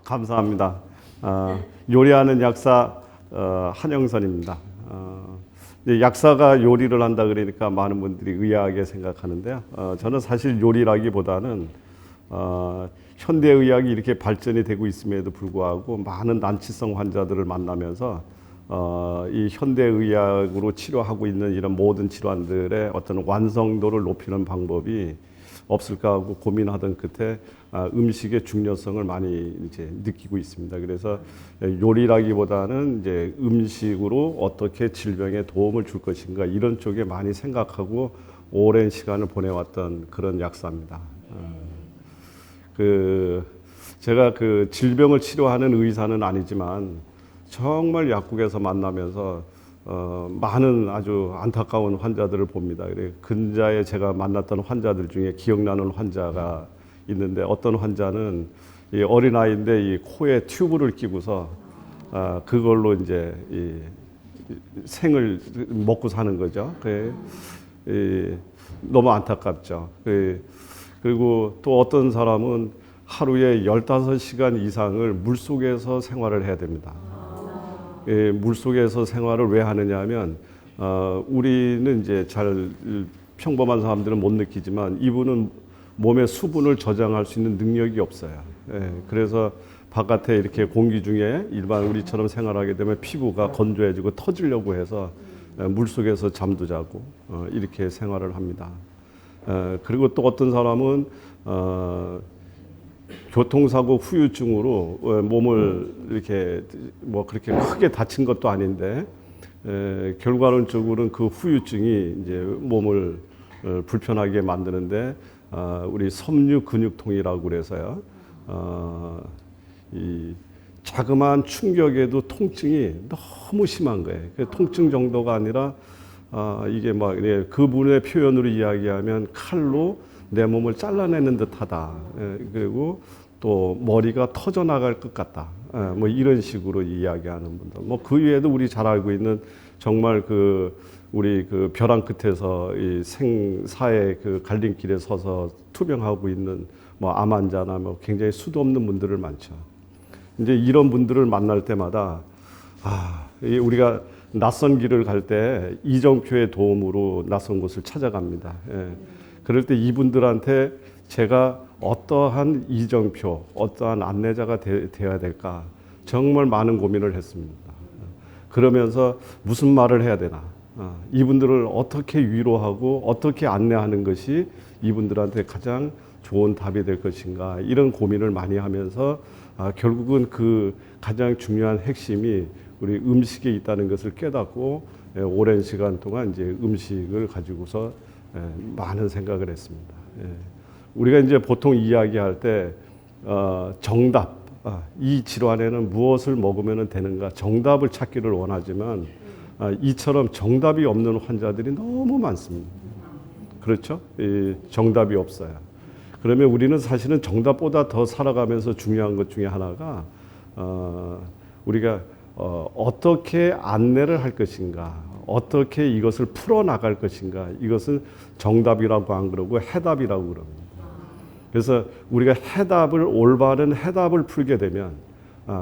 감사합니다. 요리하는 약사 한영선입니다. 약사가 요리를 한다 그러니까 많은 분들이 의아하게 생각하는데요. 저는 사실 요리라기보다는 현대의학이 이렇게 발전이 되고 있음에도 불구하고 많은 난치성 환자들을 만나면서 이 현대의학으로 치료하고 있는 이런 모든 질환들의 어떤 완성도를 높이는 방법이 없을까 하고 고민하던 끝에 음식의 중요성을 많이 이제 느끼고 있습니다. 그래서 요리라기보다는 이제 음식으로 어떻게 질병에 도움을 줄 것인가 이런 쪽에 많이 생각하고 오랜 시간을 보내왔던 그런 약사입니다. 제가 그 질병을 치료하는 의사는 아니지만 정말 약국에서 만나면서 많은 아주 안타까운 환자들을 봅니다. 그래 근자에 제가 만났던 환자들 중에 기억나는 환자가 있는데 어떤 환자는 이 어린아이인데 이 코에 튜브를 끼고서 그걸로 이제 이 생을 먹고 사는 거죠. 너무 안타깝죠. 그리고 또 어떤 사람은 하루에 15시간 이상을 물속에서 생활을 해야 됩니다. 물속에서 생활을 왜 하느냐 하면 우리는 이제 잘 평범한 사람들은 못 느끼지만 이분은 몸의 수분을 저장할 수 있는 능력이 없어요. 그래서 바깥에 이렇게 공기 중에 일반 우리처럼 생활하게 되면 피부가 건조해지고 터지려고 해서 물속에서 잠도 자고 이렇게 생활을 합니다. 그리고 또 어떤 사람은 교통사고 후유증으로 몸을 이렇게 뭐 그렇게 크게 다친 것도 아닌데 결과론적으로는 그 후유증이 이제 몸을 불편하게 만드는데 우리 섬유 근육통이라고 그래서요. 이 자그마한 충격에도 통증이 너무 심한 거예요. 통증 정도가 아니라 이게 막 그분의 표현으로 이야기하면 칼로 내 몸을 잘라내는 듯하다. 그리고 또 머리가 터져 나갈 것 같다. 뭐 이런 식으로 이야기하는 분들. 뭐 그 외에도 우리 잘 알고 있는 정말 우리 그 벼랑 끝에서 이 생사의 그 갈림길에 서서 투병하고 있는 뭐 암 환자나 뭐 굉장히 수도 없는 분들을 많죠. 이제 이런 분들을 만날 때마다 우리가 낯선 길을 갈 때 이정표의 도움으로 낯선 곳을 찾아갑니다. 그럴 때 이분들한테 제가 어떠한 이정표, 어떠한 안내자가 되어야 될까 정말 많은 고민을 했습니다. 그러면서 무슨 말을 해야 되나, 이분들을 어떻게 위로하고 어떻게 안내하는 것이 이분들한테 가장 좋은 답이 될 것인가 이런 고민을 많이 하면서 결국은 그 가장 중요한 핵심이 우리 음식에 있다는 것을 깨닫고 오랜 시간 동안 이제 음식을 가지고서 많은 생각을 했습니다. 우리가 이제 보통 이야기할 때 정답, 이 질환에는 무엇을 먹으면 되는가 정답을 찾기를 원하지만 이처럼 정답이 없는 환자들이 너무 많습니다. 그렇죠? 정답이 없어요. 그러면 우리는 사실은 정답보다 더 살아가면서 중요한 것 중에 하나가 우리가 어떻게 안내를 할 것인가, 어떻게 이것을 풀어나갈 것인가, 이것은 정답이라고 안 그러고 해답이라고 그럽니다. 그래서 우리가 올바른 해답을 풀게 되면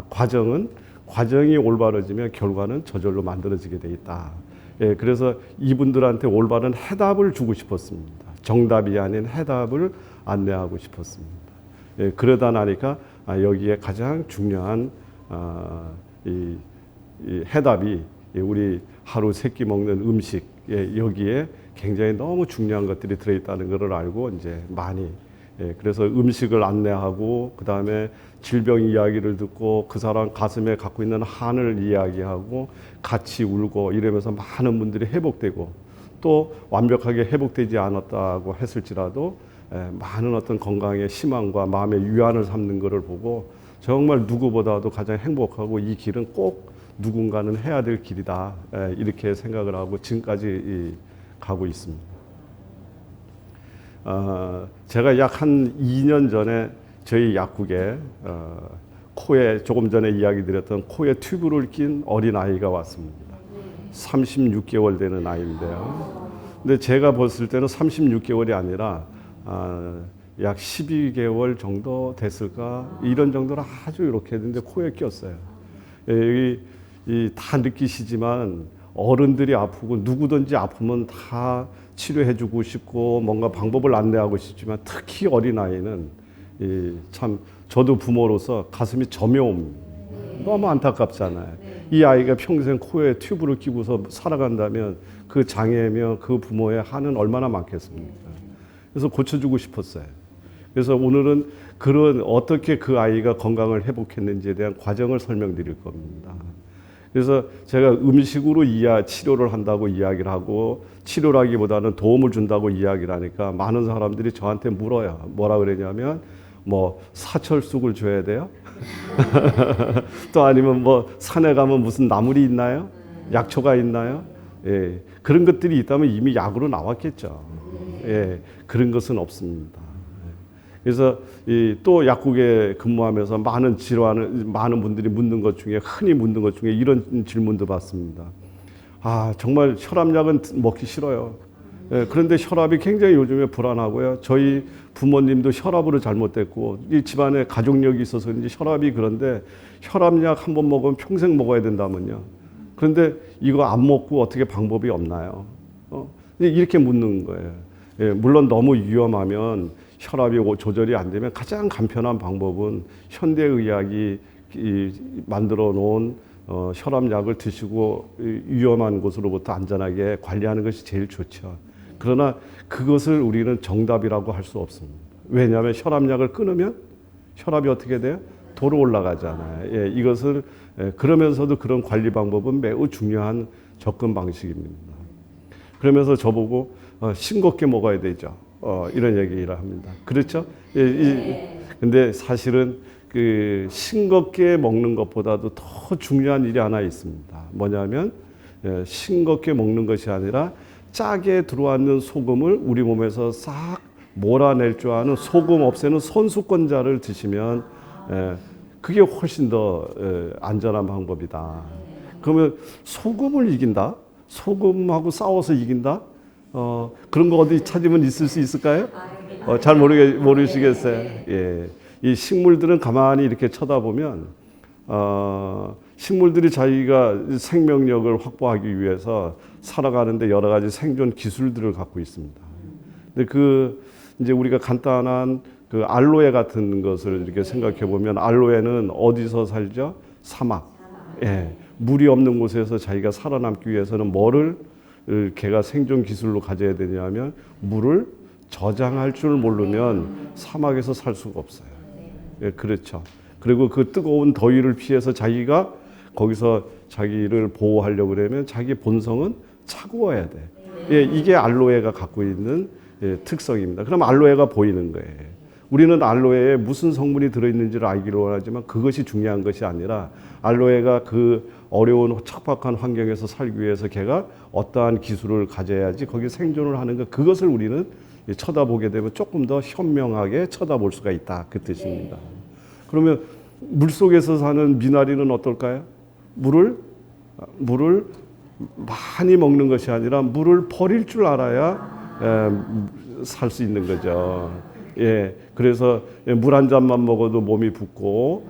과정이 올바라지면 결과는 저절로 만들어지게 돼 있다. 그래서 이분들한테 올바른 해답을 주고 싶었습니다. 정답이 아닌 해답을 안내하고 싶었습니다. 그러다 나니까 여기에 가장 중요한 이 해답이 우리 하루 3끼 먹는 음식, 여기에 굉장히 너무 중요한 것들이 들어있다는 것을 알고 이제 많이 그래서 음식을 안내하고 그 다음에 질병 이야기를 듣고 그 사람 가슴에 갖고 있는 한을 이야기하고 같이 울고 이러면서 많은 분들이 회복되고 또 완벽하게 회복되지 않았다고 했을지라도 많은 어떤 건강의 희망과 마음의 위안을 삼는 것을 보고 정말 누구보다도 가장 행복하고 이 길은 꼭 누군가는 해야 될 길이다 이렇게 생각을 하고 지금까지 가고 있습니다. 제가 약 한 2년 전에 저희 약국에 코에 조금 전에 이야기 드렸던 코에 튜브를 낀 어린 아이가 왔습니다. 36개월 되는 아이인데요. 근데 제가 봤을 때는 36개월이 아니라 약 12개월 정도 됐을까 이런 정도로 아주 이렇게 했는데 코에 꼈어요. 여기 다 느끼시지만 어른들이 아프고 누구든지 아프면 다 치료해주고 싶고 뭔가 방법을 안내하고 싶지만 특히 어린아이는 참 저도 부모로서 가슴이 저며옵니다. 너무 안타깝잖아요. 이 아이가 평생 코에 튜브를 끼고서 살아간다면 그 장애며 그 부모의 한은 얼마나 많겠습니까? 그래서 고쳐주고 싶었어요. 그래서 오늘은 그런 어떻게 그 아이가 건강을 회복했는지에 대한 과정을 설명드릴 겁니다. 그래서 제가 음식으로 치료를 한다고 이야기를 하고 치료라기보다는 도움을 준다고 이야기를 하니까 많은 사람들이 저한테 물어요. 뭐라 그러냐면 뭐 사철쑥을 줘야 돼요? 또 아니면 뭐 산에 가면 무슨 나물이 있나요? 약초가 있나요? 예, 그런 것들이 있다면 이미 약으로 나왔겠죠. 예, 그런 것은 없습니다. 그래서 또 약국에 근무하면서 많은 분들이 묻는 것 중에 흔히 묻는 것 중에 이런 질문도 받습니다. 정말 혈압약은 먹기 싫어요. 예, 그런데 혈압이 굉장히 요즘에 불안하고요. 저희 부모님도 혈압으로 잘못됐고 이 집안에 가족력이 있어서 그런지 혈압이 그런데 혈압약 한 번 먹으면 평생 먹어야 된다면요. 그런데 이거 안 먹고 어떻게 방법이 없나요? 이렇게 묻는 거예요. 예, 물론 너무 위험하면 혈압이 조절이 안 되면 가장 간편한 방법은 현대의학이 만들어 놓은 혈압약을 드시고 위험한 곳으로부터 안전하게 관리하는 것이 제일 좋죠. 그러나 그것을 우리는 정답이라고 할 수 없습니다. 왜냐하면 혈압약을 끊으면 혈압이 어떻게 돼요? 도로 올라가잖아요. 예, 이것을 그러면서도 그런 관리 방법은 매우 중요한 접근 방식입니다. 그러면서 저보고 싱겁게 먹어야 되죠. 이런 얘기를 합니다. 그렇죠? 근데 사실은 그 싱겁게 먹는 것보다도 더 중요한 일이 하나 있습니다. 뭐냐면 싱겁게 먹는 것이 아니라 짜게 들어왔는 소금을 우리 몸에서 싹 몰아낼 줄 아는 소금 없애는 손수건자를 드시면 그게 훨씬 더 안전한 방법이다. 그러면 소금을 이긴다? 소금하고 싸워서 이긴다? 그런 거 어디 찾으면 있을 수 있을까요? 잘 모르시겠어요. 예. 이 식물들은 가만히 이렇게 쳐다보면, 식물들이 자기가 생명력을 확보하기 위해서 살아가는데 여러 가지 생존 기술들을 갖고 있습니다. 근데 이제 우리가 간단한 그 알로에 같은 것을 이렇게 생각해 보면 알로에는 어디서 살죠? 사막. 예. 물이 없는 곳에서 자기가 살아남기 위해서는 뭐를 걔가 생존 기술로 가져야 되냐면 물을 저장할 줄 모르면 사막에서 살 수가 없어요. 예, 그렇죠. 그리고 그 뜨거운 더위를 피해서 자기가 거기서 자기를 보호하려고 그러면 자기 본성은 차가워야 돼. 예, 이게 알로에가 갖고 있는 특성입니다. 그럼 알로에가 보이는 거예요. 우리는 알로에에 무슨 성분이 들어있는지를 알기를 원하지만 그것이 중요한 것이 아니라 알로에가 그 어려운 척박한 환경에서 살기 위해서 걔가 어떠한 기술을 가져야지 거기 생존을 하는 것, 그것을 우리는 쳐다보게 되면 조금 더 현명하게 쳐다볼 수가 있다, 그 뜻입니다. 그러면 물속에서 사는 미나리는 어떨까요? 물을 많이 먹는 것이 아니라 물을 버릴 줄 알아야 살 수 있는 거죠. 예, 그래서 물 한 잔만 먹어도 몸이 붓고,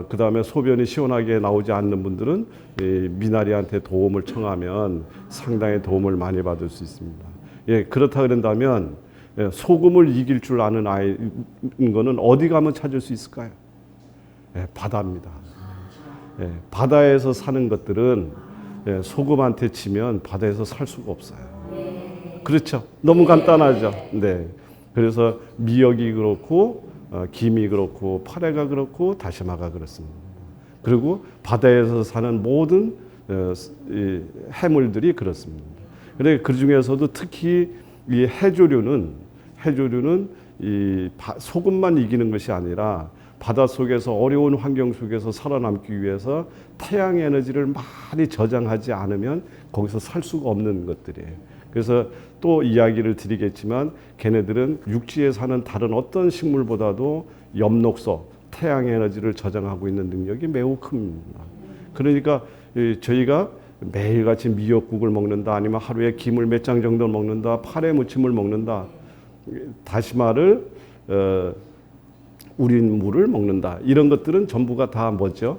그 다음에 소변이 시원하게 나오지 않는 분들은 미나리한테 도움을 청하면 상당히 도움을 많이 받을 수 있습니다. 예, 그렇다 그런다면 소금을 이길 줄 아는 아이인 거는 어디 가면 찾을 수 있을까요? 예, 바다입니다. 예, 바다에서 사는 것들은 소금한테 치면 바다에서 살 수가 없어요. 그렇죠? 너무 간단하죠? 네. 그래서 미역이 그렇고 김이 그렇고 파래가 그렇고 다시마가 그렇습니다. 그리고 바다에서 사는 모든 해물들이 그렇습니다. 그런데 그 중에서도 특히 이 해조류는 이 소금만 이기는 것이 아니라 바닷속에서 어려운 환경 속에서 살아남기 위해서 태양 에너지를 많이 저장하지 않으면 거기서 살 수가 없는 것들이에요. 그래서 또 이야기를 드리겠지만 걔네들은 육지에 사는 다른 어떤 식물보다도 엽록소, 태양 에너지를 저장하고 있는 능력이 매우 큽니다. 그러니까 저희가 매일같이 미역국을 먹는다, 아니면 하루에 김을 몇 장 정도 먹는다, 파래 무침을 먹는다, 다시마를 우린 물을 먹는다. 이런 것들은 전부가 다 뭐죠?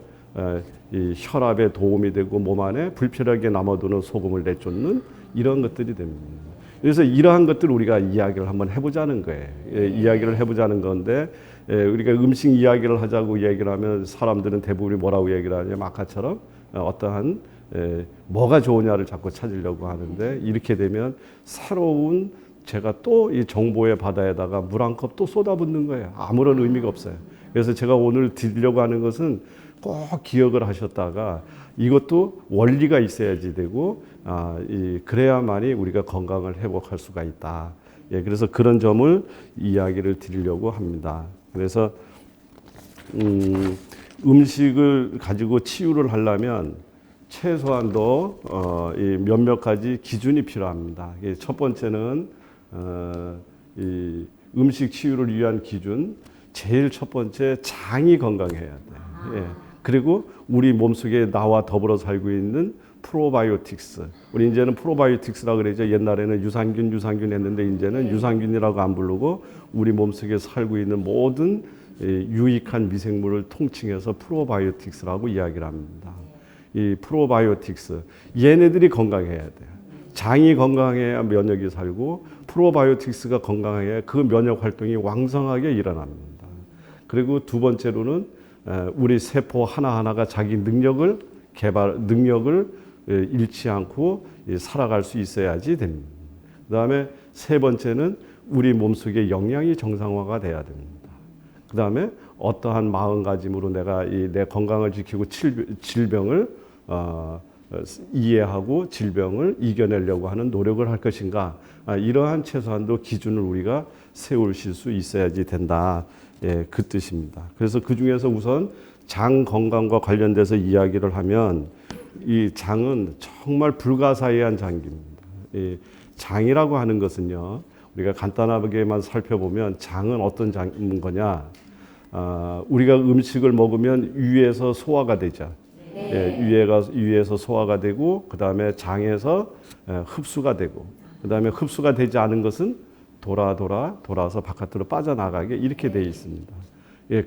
이 혈압에 도움이 되고 몸 안에 불필요하게 남아도는 소금을 내쫓는 이런 것들이 됩니다. 그래서 이러한 것들을 우리가 이야기를 한번 해보자는 거예요. 이야기를 해보자는 건데, 우리가 음식 이야기를 하자고 얘기를 하면 사람들은 대부분이 뭐라고 얘기를 하냐면 아까처럼 어떠한 뭐가 좋으냐를 자꾸 찾으려고 하는데, 이렇게 되면 새로운 제가 또 이 정보의 바다에다가 물 한 컵 또 쏟아붓는 거예요. 아무런 의미가 없어요. 그래서 제가 오늘 드리려고 하는 것은 꼭 기억을 하셨다가, 이것도 원리가 있어야지 되고, 그래야만이 우리가 건강을 회복할 수가 있다. 그래서 그런 점을 이야기를 드리려고 합니다. 그래서 음식을 가지고 치유를 하려면 최소한도 이 몇몇 가지 기준이 필요합니다. 첫 번째는 이 음식 치유를 위한 기준, 제일 첫 번째 장이 건강해야 돼. 그리고 우리 몸속에 나와 더불어 살고 있는 프로바이오틱스. 우리 이제는 프로바이오틱스라고 그러죠. 옛날에는 유산균 했는데 이제는 유산균이라고 안 부르고 우리 몸속에 살고 있는 모든 유익한 미생물을 통칭해서 프로바이오틱스라고 이야기를 합니다. 이 프로바이오틱스, 얘네들이 건강해야 돼요. 장이 건강해야 면역이 살고, 프로바이오틱스가 건강해야 그 면역 활동이 왕성하게 일어납니다. 그리고 두 번째로는 우리 세포 하나하나가 자기 능력을 잃지 않고 살아갈 수 있어야지 됩니다. 그 다음에 세 번째는 우리 몸속의 영양이 정상화가 돼야 됩니다. 그 다음에 어떠한 마음가짐으로 내가 내 건강을 지키고 질병을 이해하고 질병을 이겨내려고 하는 노력을 할 것인가, 이러한 최소한도 기준을 우리가 세우실 수 있어야지 된다. 그 뜻입니다. 그래서 그 중에서 우선 장 건강과 관련돼서 이야기를 하면, 이 장은 정말 불가사의한 장기입니다. 이 장이라고 하는 것은요, 우리가 간단하게만 살펴보면 장은 어떤 장인 거냐, 우리가 음식을 먹으면 위에서 소화가 되죠. 위에서 소화가 되고, 그 다음에 장에서 흡수가 되고, 그 다음에 흡수가 되지 않은 것은 돌아서 바깥으로 빠져나가게 이렇게 되어 있습니다.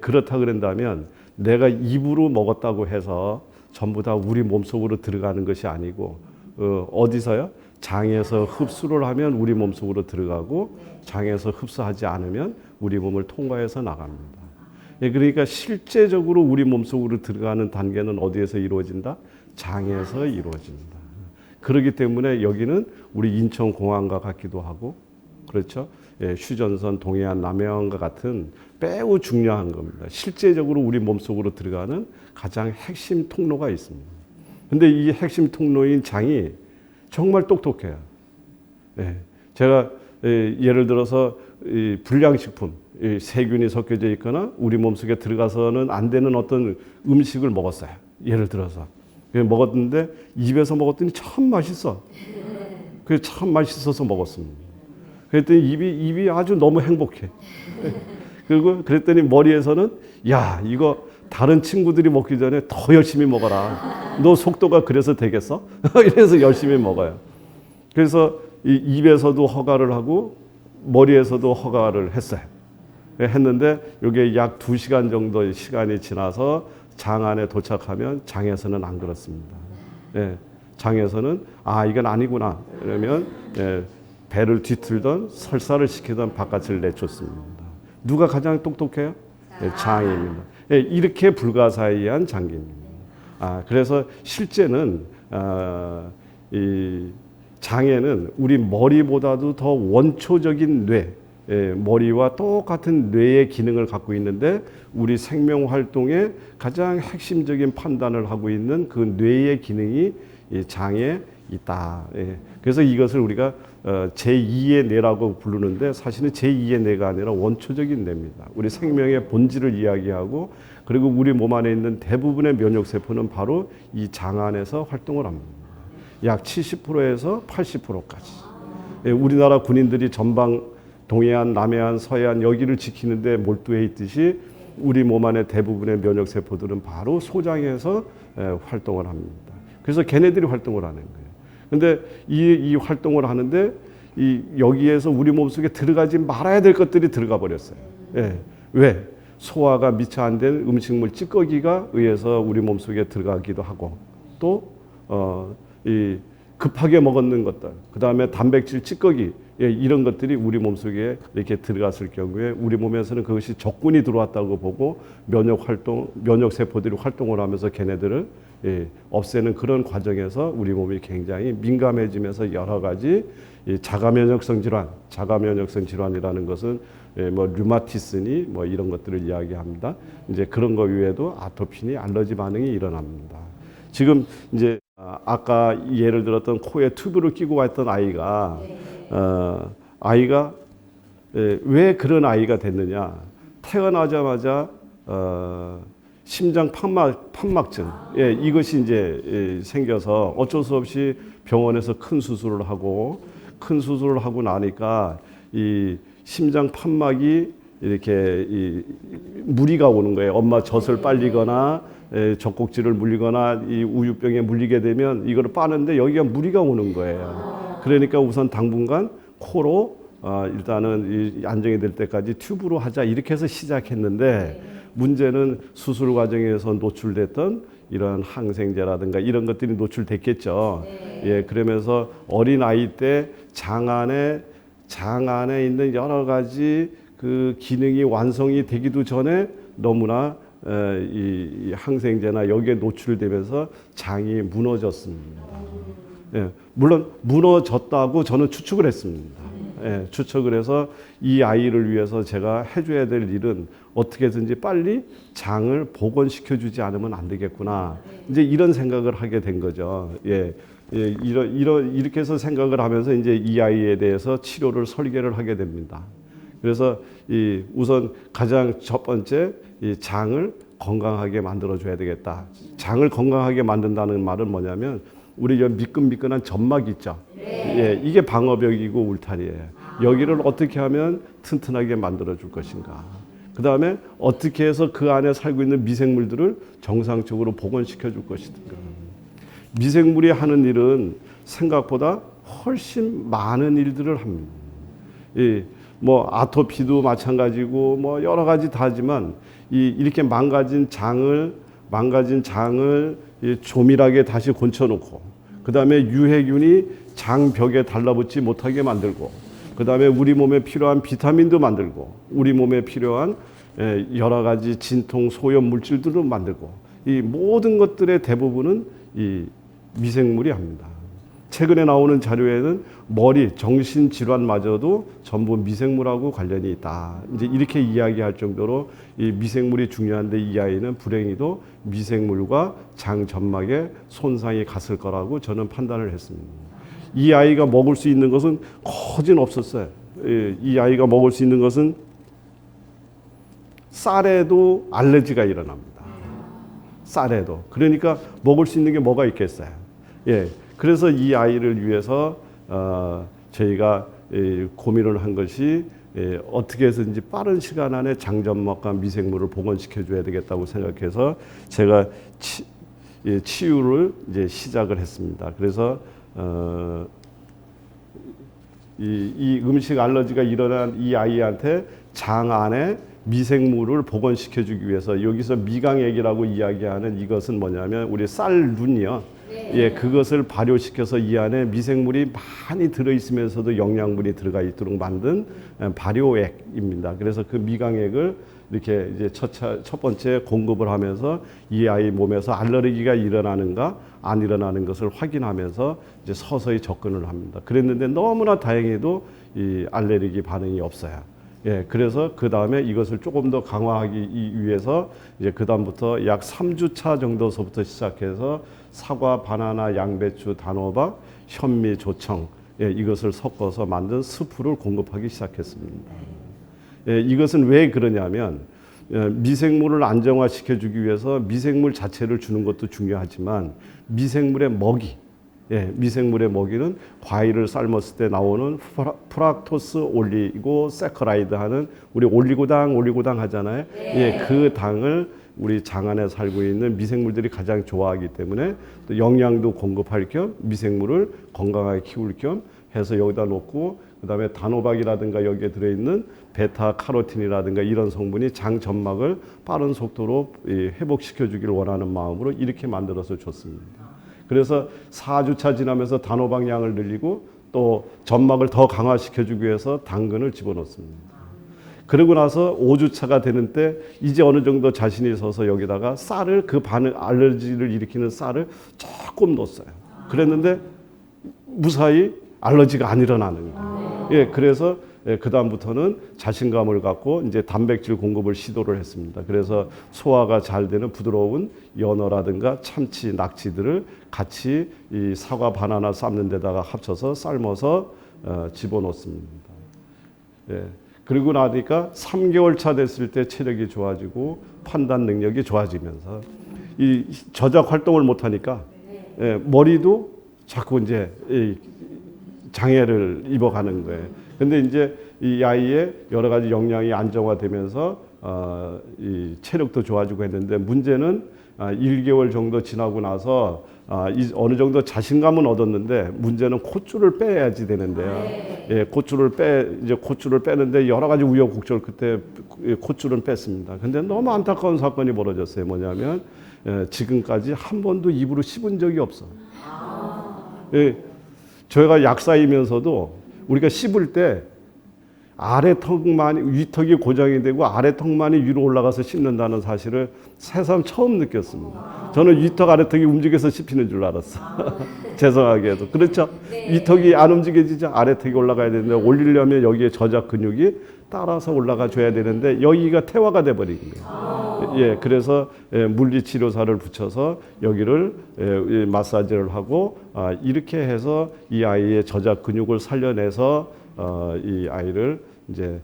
그렇다 그런다면 내가 입으로 먹었다고 해서 전부 다 우리 몸속으로 들어가는 것이 아니고, 어디서요? 장에서 흡수를 하면 우리 몸속으로 들어가고, 장에서 흡수하지 않으면 우리 몸을 통과해서 나갑니다. 그러니까 실제적으로 우리 몸속으로 들어가는 단계는 어디에서 이루어진다? 장에서 이루어진다. 그렇기 때문에 여기는 우리 인천공항과 같기도 하고, 그렇죠? 휴전선, 동해안, 남해안과 같은 매우 중요한 겁니다. 실제적으로 우리 몸속으로 들어가는 가장 핵심 통로가 있습니다. 근데 이 핵심 통로인 장이 정말 똑똑해요. 제가 예를 들어서 불량식품, 세균이 섞여져 있거나 우리 몸속에 들어가서는 안 되는 어떤 음식을 먹었어요. 예를 들어서 먹었는데 입에서 먹었더니 참 맛있어. 그게 참 맛있어서 먹었습니다. 그랬더니 입이 아주 너무 행복해. 그리고 그랬더니 머리에서는, 야, 이거 다른 친구들이 먹기 전에 더 열심히 먹어라. 너 속도가 그래서 되겠어? 이래서 열심히 먹어요. 그래서 이 입에서도 허가를 하고 머리에서도 허가를 했어요. 했는데 이게 약 2시간 정도의 시간이 지나서 장 안에 도착하면 장에서는 안 그렇습니다. 장에서는 이건 아니구나. 그러면 배를 뒤틀던 설사를 시키던 바깥을 내쫓습니다. 누가 가장 똑똑해요? 장입니다. 이렇게 불가사의한 장기입니다. 그래서 실제는 이 장에는 우리 머리보다도 더 원초적인 뇌, 머리와 똑같은 뇌의 기능을 갖고 있는데, 우리 생명 활동의 가장 핵심적인 판단을 하고 있는 그 뇌의 기능이 이 장에 있다. 그래서 이것을 우리가 제2의 뇌라고 부르는데, 사실은 제2의 뇌가 아니라 원초적인 뇌입니다. 우리 생명의 본질을 이야기하고, 그리고 우리 몸 안에 있는 대부분의 면역세포는 바로 이 장 안에서 활동을 합니다. 약 70%에서 80%까지. 우리나라 군인들이 전방 동해안, 남해안, 서해안 여기를 지키는데 몰두해 있듯이 우리 몸 안의 대부분의 면역세포들은 바로 소장에서 활동을 합니다. 그래서 걔네들이 활동을 하는 거예요. 근데 이 활동을 하는데 여기에서 우리 몸속에 들어가지 말아야 될 것들이 들어가 버렸어요. 예. 왜? 소화가 미처 안 된 음식물 찌꺼기가 의해서 우리 몸속에 들어가기도 하고, 또 급하게 먹었는 것들, 그 다음에 단백질 찌꺼기, 이런 것들이 우리 몸속에 이렇게 들어갔을 경우에 우리 몸에서는 그것이 적군이 들어왔다고 보고 면역 세포들이 활동을 하면서 걔네들을 없애는 그런 과정에서 우리 몸이 굉장히 민감해지면서 여러 가지 자가면역성 질환이라는 것은 뭐 류마티스니 뭐 이런 것들을 이야기합니다. 이제 그런 거 외에도 아토피니 알러지 반응이 일어납니다. 지금 이제 아까 예를 들었던 코에 튜브를 끼고 왔던 아이가 왜 그런 아이가 됐느냐? 태어나자마자 심장 판막증, 이것이 이제 생겨서 어쩔 수 없이 병원에서 큰 수술을 하고 나니까 이 심장 판막이 이렇게 무리가 오는 거예요. 엄마 젖을 빨리거나 젖꼭지를 물리거나 이 우유병에 물리게 되면 이거를 빠는데 여기가 무리가 오는 거예요. 그러니까 우선 당분간 코로 일단은 안정이 될 때까지 튜브로 하자 이렇게 해서 시작했는데, 문제는 수술 과정에서 노출됐던 이런 항생제라든가 이런 것들이 노출됐겠죠. 그러면서 어린 아이 때 장 안에 있는 여러 가지 그 기능이 완성이 되기도 전에 너무나 이 항생제나 여기에 노출되면서 장이 무너졌습니다. 물론 무너졌다고 저는 추측을 했습니다. 추측을 해서 이 아이를 위해서 제가 해줘야 될 일은 어떻게든지 빨리 장을 복원시켜주지 않으면 안 되겠구나. 이제 이런 생각을 하게 된 거죠. 이렇게 해서 생각을 하면서 이제 이 아이에 대해서 치료를 설계를 하게 됩니다. 그래서 우선 가장 첫 번째 이 장을 건강하게 만들어줘야 되겠다. 장을 건강하게 만든다는 말은 뭐냐면 우리 미끈미끈한 점막 있죠. 이게 방어벽이고 울타리예요. 여기를 어떻게 하면 튼튼하게 만들어줄 것인가. 그 다음에 어떻게 해서 그 안에 살고 있는 미생물들을 정상적으로 복원시켜줄 것인가. 미생물이 하는 일은 생각보다 훨씬 많은 일들을 합니다. 뭐 아토피도 마찬가지고 뭐 여러 가지 다 하지만 이렇게 망가진 장을 조밀하게 다시 고쳐놓고, 그 다음에 유해균이 장벽에 달라붙지 못하게 만들고, 그 다음에 우리 몸에 필요한 비타민도 만들고, 우리 몸에 필요한 여러 가지 진통 소염 물질들도 만들고, 이 모든 것들의 대부분은 이 미생물이 합니다. 최근에 나오는 자료에는 머리, 정신질환마저도 전부 미생물하고 관련이 있다. 이제 이렇게 이야기할 정도로 이 미생물이 중요한데, 이 아이는 불행히도 미생물과 장 점막에 손상이 갔을 거라고 저는 판단을 했습니다. 이 아이가 먹을 수 있는 것은 거진 없었어요. 이 아이가 먹을 수 있는 것은 쌀에도 알레르기가 일어납니다. 쌀에도. 그러니까 먹을 수 있는 게 뭐가 있겠어요. 그래서 이 아이를 위해서 저희가 고민을 한 것이 어떻게 해서든지 빠른 시간 안에 장점막과 미생물을 복원시켜 줘야 되겠다고 생각해서 제가 치유를 이제 시작을 했습니다. 그래서 이 음식 알러지가 일어난 이 아이한테 장 안에 미생물을 복원시켜 주기 위해서, 여기서 미강액이라고 이야기하는 이것은 뭐냐면 우리 쌀 눈이요. 그것을 발효시켜서 이 안에 미생물이 많이 들어있으면서도 영양분이 들어가 있도록 만든 발효액입니다. 그래서 그 미강액을 이렇게 이제 첫 번째 공급을 하면서 이 아이 몸에서 알레르기가 일어나는가 안 일어나는 것을 확인하면서 이제 서서히 접근을 합니다. 그랬는데 너무나 다행히도 이 알레르기 반응이 없어요. 그래서 그 다음에 이것을 조금 더 강화하기 위해서 이제 그 다음부터 약 3주차 정도서부터 시작해서 사과, 바나나, 양배추, 단호박, 현미, 조청, 이것을 섞어서 만든 스프를 공급하기 시작했습니다. 이것은 왜 그러냐면 미생물을 안정화시켜주기 위해서 미생물 자체를 주는 것도 중요하지만 미생물의 먹이는 과일을 삶았을 때 나오는 프락토스 올리고 세커라이드 하는 우리 올리고당 하잖아요. 그 당을 우리 장 안에 살고 있는 미생물들이 가장 좋아하기 때문에 또 영양도 공급할 겸 미생물을 건강하게 키울 겸 해서 여기다 놓고, 그다음에 단호박이라든가 여기에 들어있는 베타 카로틴이라든가 이런 성분이 장 점막을 빠른 속도로 회복시켜 주기를 원하는 마음으로 이렇게 만들어서 줬습니다. 그래서 4주차 지나면서 단호박 양을 늘리고 또 점막을 더 강화시켜 주기 위해서 당근을 집어넣습니다. 그러고 나서 5주차가 되는 때 이제 어느 정도 자신이 있어서 여기다가 쌀을, 그 반응 알러지를 일으키는 쌀을 조금 넣었어요. 그랬는데 무사히 알러지가 안 일어나는 거예요. 예, 그래서 그 다음부터는 자신감을 갖고 이제 단백질 공급을 시도를 했습니다. 그래서 소화가 잘 되는 부드러운 연어라든가 참치, 낙지들을 같이 이 사과, 바나나 삶는 데다가 합쳐서 삶아서 집어넣습니다. 예. 그리고 나니까 3개월 차 됐을 때 체력이 좋아지고 판단 능력이 좋아지면서 이 저작 활동을 못 하니까 머리도 자꾸 이제 장애를 입어가는 거예요. 근데 이제 이 아이의 여러 가지 역량이 안정화되면서 이 체력도 좋아지고 했는데, 문제는 1개월 정도 지나고 나서 어느 정도 자신감은 얻었는데 문제는 콧줄을 빼야지 되는데요. 예, 콧줄을 빼는데 여러 가지 우여곡절 끝에 콧줄은 뺐습니다. 근데 너무 안타까운 사건이 벌어졌어요. 뭐냐면 지금까지 한 번도 입으로 씹은 적이 없어. 예, 저희가 약사이면서도 우리가 씹을 때 아래 턱만이, 위턱이 고정이 되고 아래 턱만이 위로 올라가서 씹는다는 사실을 새삼 처음 느꼈습니다. 저는 위턱 아래턱이 움직여서 씹히는 줄 알았어. 죄송하게도. 그렇죠? 위턱이 안 움직여지죠? 아래턱이 올라가야 되는데, 올리려면 여기에 저작 근육이 따라서 올라가 줘야 되는데 여기가 퇴화가 돼버린 거예요. 예, 그래서 물리치료사를 붙여서 여기를 마사지를 하고 이렇게 해서 이 아이의 저작 근육을 살려내서 이 아이를 이제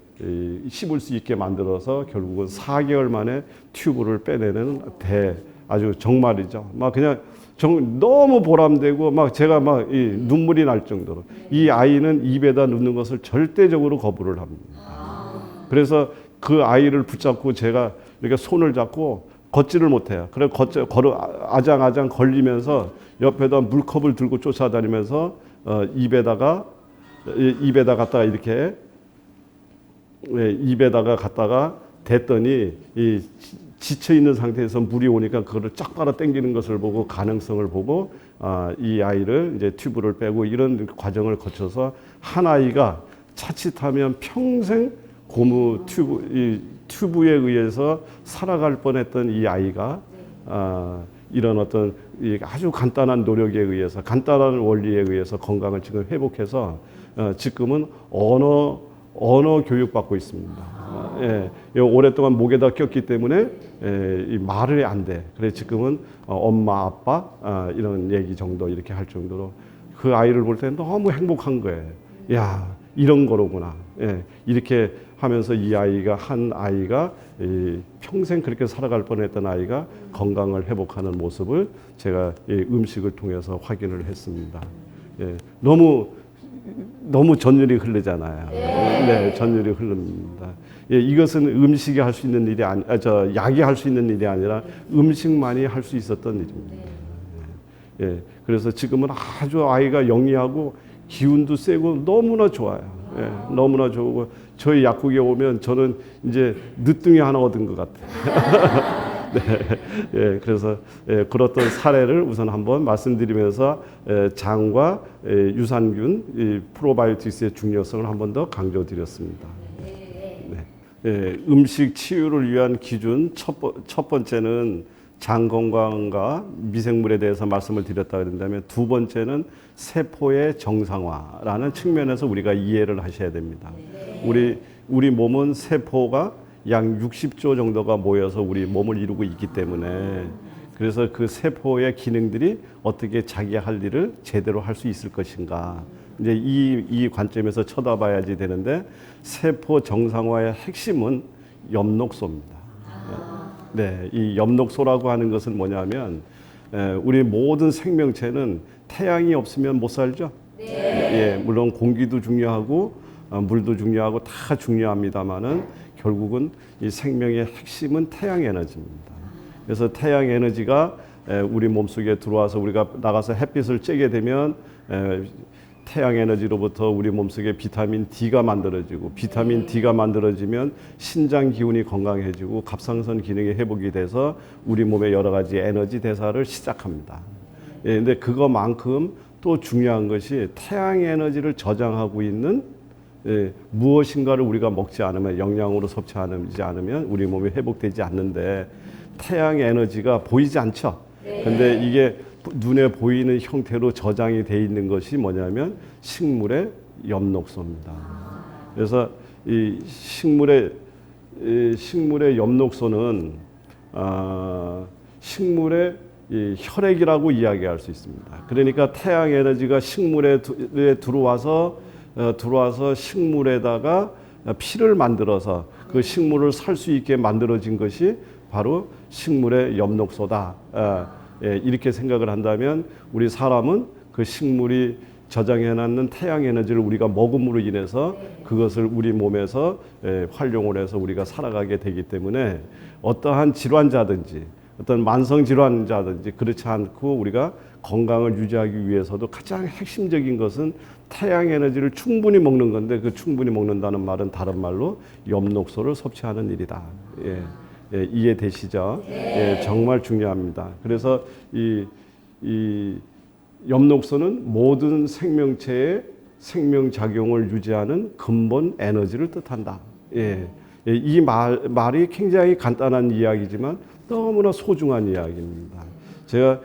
씹을 수 있게 만들어서 결국은 4개월 만에 튜브를 빼내는 아주 정말이죠. 막 그냥 너무 보람되고 막 제가 막 눈물이 날 정도로, 이 아이는 입에다 넣는 것을 절대적으로 거부를 합니다. 그래서 그 아이를 붙잡고 제가 이렇게 손을 잡고 걷지를 못해요. 그래 아장아장 걸리면서 옆에다 물컵을 들고 쫓아다니면서 입에다가 갖다가 이렇게 입에다가 갖다가 댔더니 이 지쳐 있는 상태에서 물이 오니까 그거를 쫙 빨아 당기는 것을 보고 가능성을 보고 이 아이를 이제 튜브를 빼고 이런 과정을 거쳐서 한 아이가 자칫하면 평생 고무 튜브에 의해서 살아갈 뻔했던 이 아이가 이런 어떤 아주 간단한 노력에 의해서, 간단한 원리에 의해서 건강을 지금 회복해서 지금은 언어 교육받고 있습니다. 예, 오랫동안 목에다 꼈기 때문에 이 말을 안 돼. 그래 지금은 엄마, 아빠 이런 얘기 정도 이렇게 할 정도로 그 아이를 볼 때 너무 행복한 거예요. 야, 이런 거로구나. 예, 이렇게 하면서 이 아이가 평생 그렇게 살아갈 뻔했던 아이가 건강을 회복하는 모습을 제가 음식을 통해서 확인을 했습니다. 예, 너무 전율이 흐르잖아요. 네, 전율이 흐릅니다. 예, 이것은 음식이 할 수 있는 일이 약이 할 수 있는 일이 아니라 음식만이 할 수 있었던 일입니다. 예, 그래서 지금은 아주 아이가 영리하고 기운도 세고 너무나 좋아요. 예, 너무나 좋고 저희 약국에 오면 저는 이제 늦둥이 하나 얻은 것 같아요. 네, 예, 그래서 그렇던 사례를 우선 한번 말씀드리면서 장과 유산균, 프로바이오틱스의 중요성을 한번 더 강조드렸습니다. 네. 예, 음식 치유를 위한 기준 첫 번째는 장 건강과 미생물에 대해서 말씀을 드렸다 그런다면, 두 번째는 세포의 정상화라는 측면에서 우리가 이해를 하셔야 됩니다. 우리 몸은 세포가 약 60조 정도가 모여서 우리 몸을 이루고 있기 때문에, 그래서 그 세포의 기능들이 어떻게 자기 할 일을 제대로 할 수 있을 것인가, 이제 이 관점에서 쳐다봐야지 되는데, 세포 정상화의 핵심은 엽록소입니다. 네, 이 엽록소라고 하는 것은 뭐냐면 우리 모든 생명체는 태양이 없으면 못 살죠. 예, 물론 공기도 중요하고 물도 중요하고 다 중요합니다만은 결국은 이 생명의 핵심은 태양 에너지입니다. 그래서 태양 에너지가 우리 몸속에 들어와서 우리가 나가서 햇빛을 쬐게 되면 태양 에너지로부터 우리 몸속에 비타민 D가 만들어지고, 비타민 D가 만들어지면 신장 기운이 건강해지고 갑상선 기능이 회복이 돼서 우리 몸의 여러 가지 에너지 대사를 시작합니다. 근데 그거만큼 또 중요한 것이 태양 에너지를 저장하고 있는 무엇인가를 우리가 먹지 않으면, 영양으로 섭취하지 않으면 우리 몸이 회복되지 않는데, 태양 에너지가 보이지 않죠. 근데 이게 눈에 보이는 형태로 저장이 돼 있는 것이 뭐냐면 식물의 엽록소입니다. 그래서 이 식물의 엽록소는 식물의 이 혈액이라고 이야기할 수 있습니다. 그러니까 태양 에너지가 식물에 들어와서 식물에다가 피를 만들어서 그 식물을 살 수 있게 만들어진 것이 바로 식물의 엽록소다. 이렇게 생각을 한다면 우리 사람은 그 식물이 저장해놨는 태양 에너지를 우리가 먹음으로 인해서 그것을 우리 몸에서 활용을 해서 우리가 살아가게 되기 때문에 어떠한 질환자든지 어떤 만성 질환자든지 그렇지 않고 우리가 건강을 유지하기 위해서도 가장 핵심적인 것은 태양 에너지를 충분히 먹는 건데, 그 충분히 먹는다는 말은 다른 말로 엽록소를 섭취하는 일이다. 이해되시죠? 정말 중요합니다. 그래서 이 엽록소는 모든 생명체의 생명작용을 유지하는 근본 에너지를 뜻한다. 이 말이 굉장히 간단한 이야기지만 너무나 소중한 이야기입니다. 제가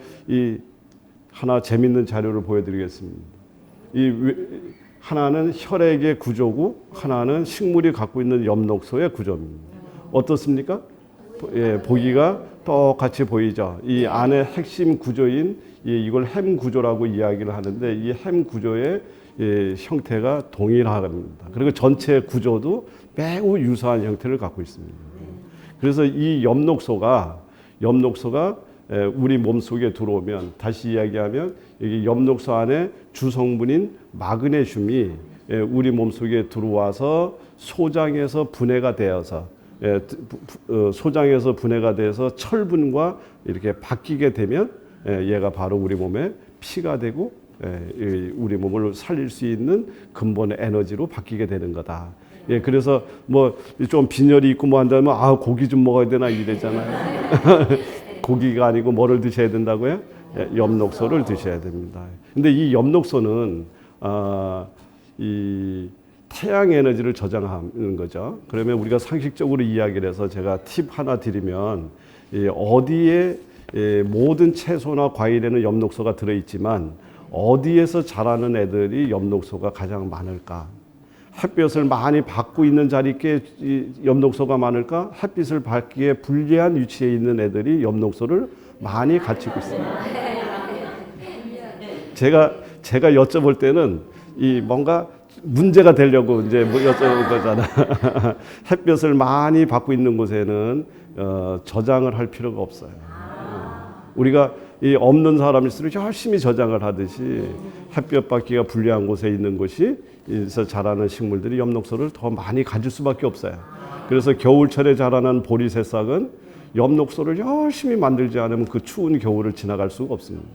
하나 재밌는 자료를 보여드리겠습니다. 하나는 혈액의 구조고 하나는 식물이 갖고 있는 엽록소의 구조입니다. 어떻습니까? 보기가 똑같이 보이죠. 이 안에 핵심 구조인 이걸 햄 구조라고 이야기를 하는데, 이 햄 구조의 형태가 동일합니다. 그리고 전체 구조도 매우 유사한 형태를 갖고 있습니다. 그래서 이 엽록소가 우리 몸속에 들어오면, 다시 이야기하면 이 엽록소 안에 주성분인 마그네슘이 우리 몸속에 들어와서 소장에서 분해가 되어서 철분과 이렇게 바뀌게 되면 얘가 바로 우리 몸에 피가 되고 우리 몸을 살릴 수 있는 근본의 에너지로 바뀌게 되는 거다. 그래서 뭐 좀 빈혈이 있고 뭐 한다면 고기 좀 먹어야 되나 이래잖아요. 고기가 아니고 뭐를 드셔야 된다고요? 엽록소를 드셔야 됩니다. 근데 이 엽록소는 이 태양 에너지를 저장하는 거죠. 그러면 우리가 상식적으로 이야기를 해서 제가 팁 하나 드리면, 어디에 모든 채소나 과일에는 엽록소가 들어있지만 어디에서 자라는 애들이 엽록소가 가장 많을까? 햇볕을 많이 받고 있는 자리께 엽록소가 많을까? 햇빛을 받기에 불리한 위치에 있는 애들이 엽록소를 많이 갖추고 있습니다. 제가 여쭤볼 때는 뭔가 문제가 되려고 이제 여쭤본 거잖아. 햇볕을 많이 받고 있는 곳에는 저장을 할 필요가 없어요. 우리가 없는 사람일수록 열심히 저장을 하듯이 햇볕 받기가 불리한 곳에 있는 곳에서 자라는 식물들이 엽록소를 더 많이 가질 수밖에 없어요. 그래서 겨울철에 자라는 보리 새싹은 엽록소를 열심히 만들지 않으면 그 추운 겨울을 지나갈 수가 없습니다.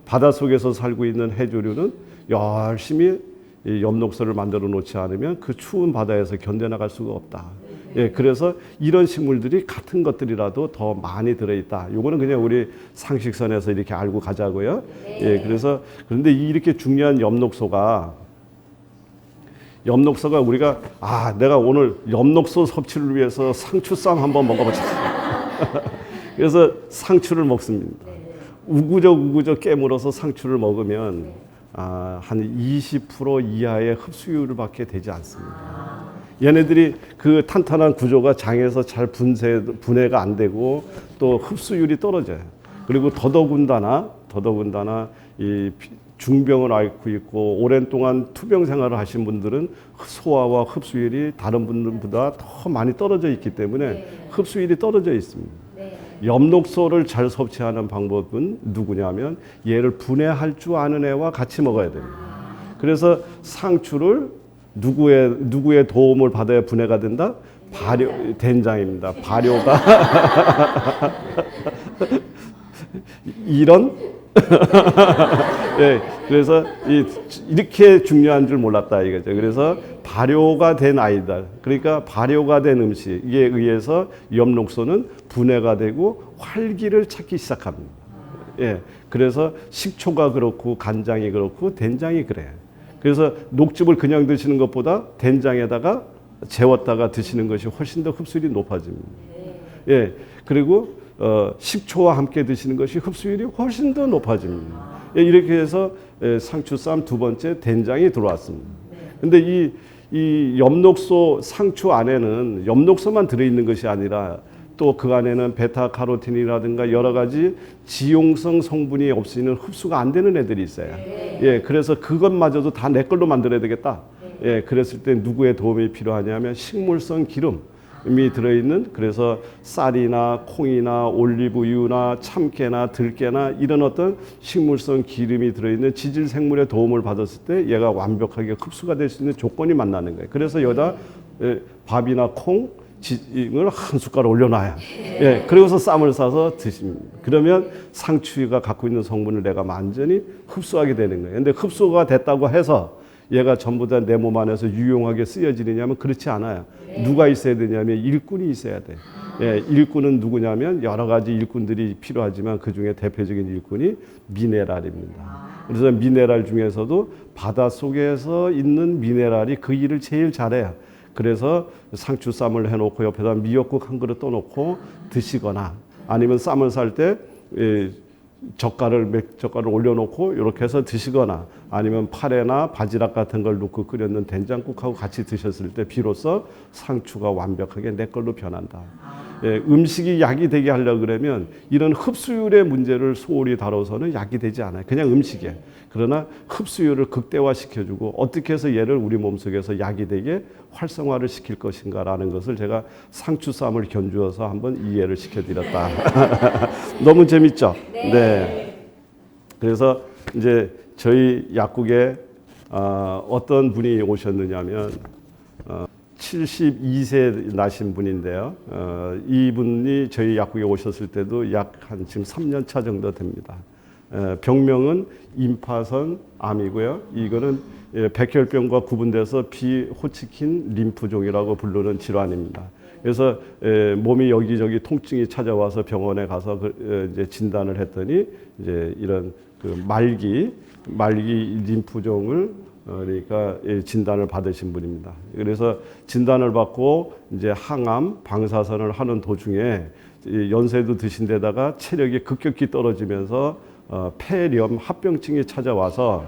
바닷속에서 살고 있는 해조류는 열심히 엽록소를 만들어 놓지 않으면 그 추운 바다에서 견뎌나갈 수가 없다. 그래서 이런 식물들이 같은 것들이라도 더 많이 들어있다. 요거는 그냥 우리 상식선에서 이렇게 알고 가자고요. 그런데 이렇게 중요한 엽록소가 우리가 내가 오늘 엽록소 섭취를 위해서 상추쌈 한번 먹어보자. 그래서 상추를 먹습니다. 우구적 깨물어서 상추를 먹으면 한 20% 이하의 흡수율밖에 되지 않습니다. 얘네들이 그 탄탄한 구조가 장에서 잘 분해가 안 되고 또 흡수율이 떨어져요. 그리고 더더군다나 이 중병을 앓고 있고 오랜 동안 투병 생활을 하신 분들은 소화와 흡수율이 다른 분들보다 더 많이 떨어져 있기 때문에 흡수율이 떨어져 있습니다. 엽록소를 잘 섭취하는 방법은 누구냐면 얘를 분해할 줄 아는 애와 같이 먹어야 됩니다. 그래서 상추를 누구의 도움을 받아야 분해가 된다? 된장입니다. 발효가 이런 예, 그래서 이렇게 중요한 줄 몰랐다 이거죠. 그래서 발효가 된 아이들, 그러니까 발효가 된 음식에 의해서 엽록소는 분해가 되고 활기를 찾기 시작합니다. 예, 그래서 식초가 그렇고 간장이 그렇고 된장이 그래요. 그래서 녹즙을 그냥 드시는 것보다 된장에다가 재웠다가 드시는 것이 훨씬 더 흡수율이 높아집니다. 예, 그리고 식초와 함께 드시는 것이 흡수율이 훨씬 더 높아집니다. 예, 이렇게 해서 상추쌈 두 번째 된장이 들어왔습니다. 근데 이 엽록소 상추 안에는 엽록소만 들어있는 것이 아니라 또 그 안에는 베타카로틴이라든가 여러 가지 지용성 성분이 없이는 흡수가 안 되는 애들이 있어요. 예, 그래서 그것마저도 다 내 걸로 만들어야 되겠다. 예, 그랬을 때 누구의 도움이 필요하냐면 식물성 기름이 들어있는, 그래서 쌀이나 콩이나 올리브유나 참깨나 들깨나 이런 어떤 식물성 기름이 들어있는 지질 생물의 도움을 받았을 때 얘가 완벽하게 흡수가 될 수 있는 조건이 만나는 거예요. 그래서 여기다 밥이나 콩 을 한 숟갈 올려놔요. 예, 그리고서 쌈을 싸서 드십니다. 그러면 상추가 갖고 있는 성분을 내가 완전히 흡수하게 되는 거예요. 근데 흡수가 됐다고 해서 얘가 전부 다 내 몸 안에서 유용하게 쓰여지느냐면 그렇지 않아요. 누가 있어야 되냐면 일꾼이 있어야 돼. 예, 일꾼은 누구냐면 여러 가지 일꾼들이 필요하지만 그 중에 대표적인 일꾼이 미네랄입니다. 그래서 미네랄 중에서도 바닷속에서 있는 미네랄이 그 일을 제일 잘해요. 그래서 상추쌈을 해놓고 옆에다 미역국 한 그릇 떠놓고 드시거나 아니면 쌈을 쌀 때 몇 젓갈을 올려놓고 이렇게 해서 드시거나 아니면 파래나 바지락 같은 걸 넣고 끓였는 된장국하고 같이 드셨을 때 비로소 상추가 완벽하게 내 걸로 변한다. 예, 음식이 약이 되게 하려고 그러면 이런 흡수율의 문제를 소홀히 다뤄서는 약이 되지 않아요. 그냥 음식이에요. 그러나 흡수율을 극대화시켜주고 어떻게 해서 얘를 우리 몸속에서 약이 되게 활성화를 시킬 것인가라는 것을 제가 상추쌈을 견주어서 한번 이해를 시켜드렸다. 너무 재밌죠? 네. 그래서 이제 저희 약국에 어떤 분이 오셨느냐면 72세 나신 분인데요. 이분이 저희 약국에 오셨을 때도 약 한 지금 3년 차 정도 됩니다. 병명은 임파선 암이고요. 이거는 백혈병과 구분돼서 비호치킨 림프종이라고 부르는 질환입니다. 그래서 몸이 여기저기 통증이 찾아와서 병원에 가서 이제 진단을 했더니 이제 이런 그 말기 림프종을 그러니까 진단을 받으신 분입니다. 그래서 진단을 받고 이제 항암, 방사선을 하는 도중에 연세도 드신 데다가 체력이 급격히 떨어지면서 폐렴, 합병증이 찾아와서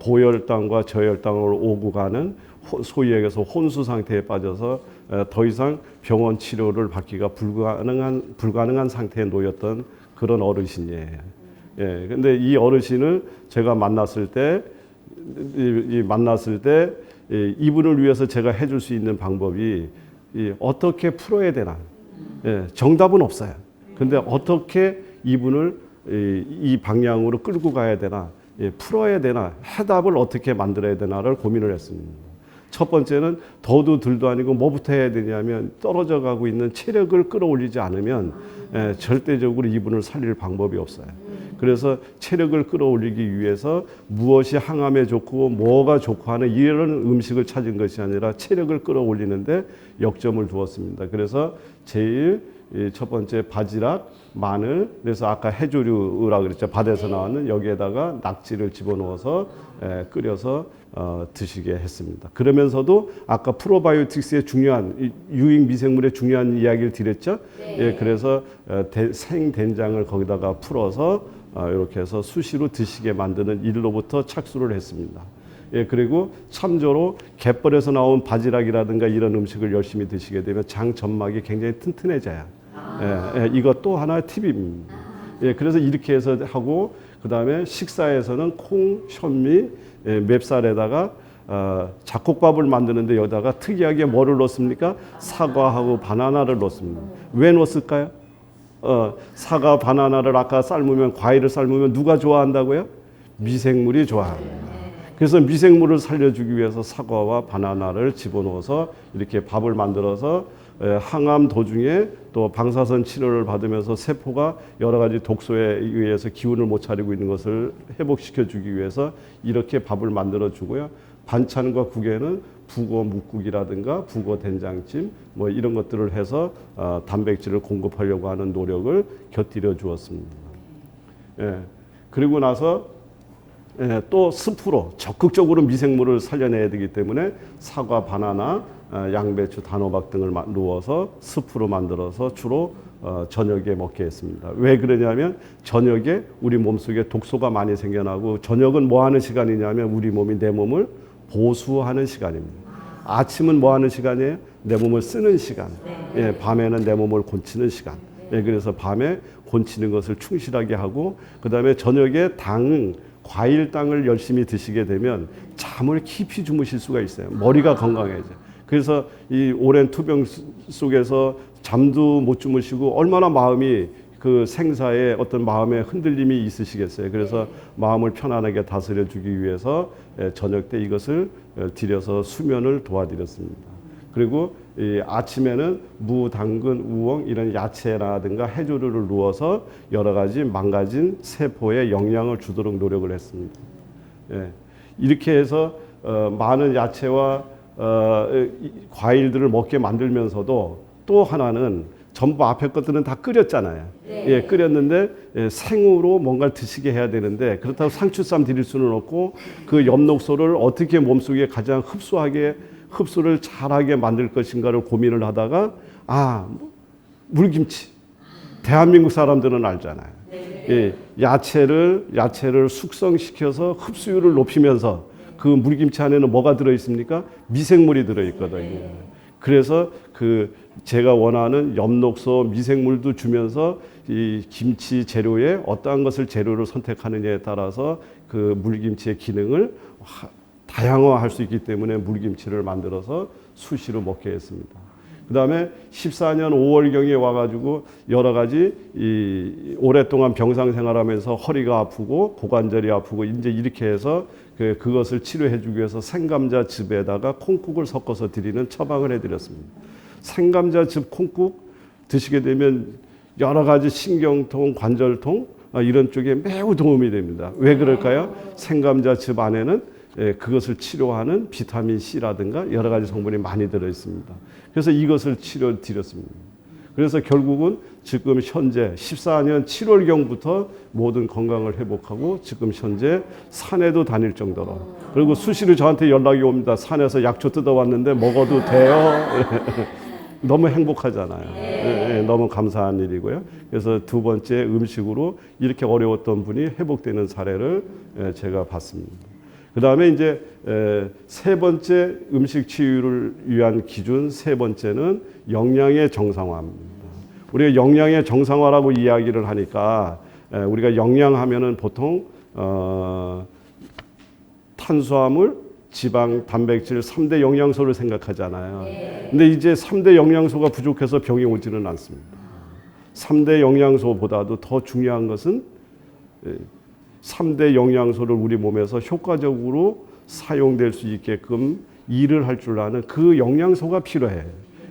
고혈당과 저혈당을 오고 가는 소위 얘기해서 혼수 상태에 빠져서 더 이상 병원 치료를 받기가 불가능한 상태에 놓였던 그런 어르신이에요. 예, 근데 이 어르신을 제가 만났을 때 이분을 위해서 제가 해줄 수 있는 방법이 어떻게 풀어야 되나. 예, 정답은 없어요. 근데 어떻게 이분을 이 방향으로 끌고 가야 되나, 풀어야 되나, 해답을 어떻게 만들어야 되나를 고민을 했습니다. 첫 번째는 더도 덜도 아니고 뭐부터 해야 되냐면 떨어져 가고 있는 체력을 끌어올리지 않으면 절대적으로 이분을 살릴 방법이 없어요. 그래서 체력을 끌어올리기 위해서 무엇이 항암에 좋고 뭐가 좋고 하는 이런 음식을 찾은 것이 아니라 체력을 끌어올리는데 역점을 두었습니다. 그래서 제일 첫 번째 바지락, 마늘, 그래서 아까 해조류라 그랬죠. 밭에서 나왔는 여기에다가 낙지를 집어넣어서 끓여서 드시게 했습니다. 그러면서도 아까 프로바이오틱스의 중요한 유익 미생물의 중요한 이야기를 드렸죠. 네. 예, 그래서 생된장을 거기다가 풀어서 이렇게 해서 수시로 드시게 만드는 일로부터 착수를 했습니다. 예, 그리고 참조로 갯벌에서 나온 바지락이라든가 이런 음식을 열심히 드시게 되면 장 점막이 굉장히 튼튼해져요. 예, 이것 또 하나의 팁입니다. 예, 그래서 이렇게 해서 하고 그 다음에 식사에서는 콩, 현미, 맵쌀에다가 잡곡밥을 만드는데 여기다가 특이하게 뭐를 넣습니까? 사과하고 바나나를 넣습니다. 왜 넣었을까요? 사과, 바나나를 아까 삶으면 과일을 삶으면 누가 좋아한다고요? 미생물이 좋아합니다. 그래서 미생물을 살려주기 위해서 사과와 바나나를 집어넣어서 이렇게 밥을 만들어서 항암 도중에 또 방사선 치료를 받으면서 세포가 여러 가지 독소에 의해서 기운을 못 차리고 있는 것을 회복시켜 주기 위해서 이렇게 밥을 만들어 주고요. 반찬과 국에는 북어 묵국이라든가 북어 된장찜 뭐 이런 것들을 해서 단백질을 공급하려고 하는 노력을 곁들여 주었습니다. 예. 그리고 나서 또 습으로 적극적으로 미생물을 살려내야 되기 때문에 사과, 바나나, 양배추, 단호박 등을 넣어서 습으로 만들어서 주로 저녁에 먹게 했습니다. 왜 그러냐면 저녁에 우리 몸속에 독소가 많이 생겨나고 저녁은 뭐 하는 시간이냐면 우리 몸이 내 몸을 보수하는 시간입니다. 아침은 뭐 하는 시간이에요? 내 몸을 쓰는 시간. 예, 밤에는 내 몸을 곤치는 시간. 예, 그래서 밤에 곤치는 것을 충실하게 하고 그다음에 저녁에 과일당을 열심히 드시게 되면 잠을 깊이 주무실 수가 있어요. 머리가 건강해져요. 그래서 이 오랜 투병 속에서 잠도 못 주무시고 얼마나 마음이 그 생사에 어떤 마음의 흔들림이 있으시겠어요. 그래서 마음을 편안하게 다스려 주기 위해서 저녁 때 이것을 드려서 수면을 도와드렸습니다. 그리고 이 아침에는 무, 당근, 우엉 이런 야채라든가 해조류를 넣어서 여러 가지 망가진 세포에 영양을 주도록 노력을 했습니다. 예. 이렇게 해서 많은 야채와 과일들을 먹게 만들면서도 또 하나는 전부 앞에 것들은 다 끓였잖아요. 네. 예, 끓였는데 생으로 뭔가를 드시게 해야 되는데 그렇다고 상추쌈 드릴 수는 없고 그 엽록소를 어떻게 몸속에 가장 흡수를 잘하게 만들 것인가를 고민을 하다가 물김치. 대한민국 사람들은 알잖아요. 네. 예, 야채를 숙성시켜서 흡수율을 높이면서 그 물김치 안에는 뭐가 들어 있습니까? 미생물이 들어 있거든요. 네. 그래서 제가 원하는 엽록소 미생물도 주면서 이 김치 재료에 어떠한 것을 재료를 선택하느냐에 따라서 그 물김치의 기능을 다양화할 수 있기 때문에 물김치를 만들어서 수시로 먹게 했습니다. 그 다음에 14년 5월경에 와가지고 여러 가지 오랫동안 병상 생활하면서 허리가 아프고 고관절이 아프고 이제 이렇게 해서 그것을 치료해주기 위해서 생감자즙에다가 콩국을 섞어서 드리는 처방을 해드렸습니다. 생감자즙 콩국 드시게 되면 여러 가지 신경통, 관절통 이런 쪽에 매우 도움이 됩니다. 왜 그럴까요? 생감자즙 안에는 그것을 치료하는 비타민 C라든가 여러 가지 성분이 많이 들어 있습니다. 그래서 이것을 치료 드렸습니다. 그래서 결국은 지금 현재 14년 7월경부터 모든 건강을 회복하고 지금 현재 산에도 다닐 정도로 그리고 수시로 저한테 연락이 옵니다. 산에서 약초 뜯어왔는데 먹어도 돼요? 너무 행복하잖아요. 네, 너무 감사한 일이고요. 그래서 두 번째 음식으로 이렇게 어려웠던 분이 회복되는 사례를 제가 봤습니다. 그 다음에 이제 세 번째 음식 치유를 위한 기준 세 번째는 영양의 정상화입니다. 우리가 영양의 정상화라고 이야기를 하니까 우리가 영양하면은 보통 탄수화물, 지방, 단백질 3대 영양소를 생각하잖아요. 근데 이제 3대 영양소가 부족해서 병이 오지는 않습니다. 3대 영양소보다도 더 중요한 것은 3대 영양소를 우리 몸에서 효과적으로 사용될 수 있게끔 일을 할 줄 아는 그 영양소가 필요해.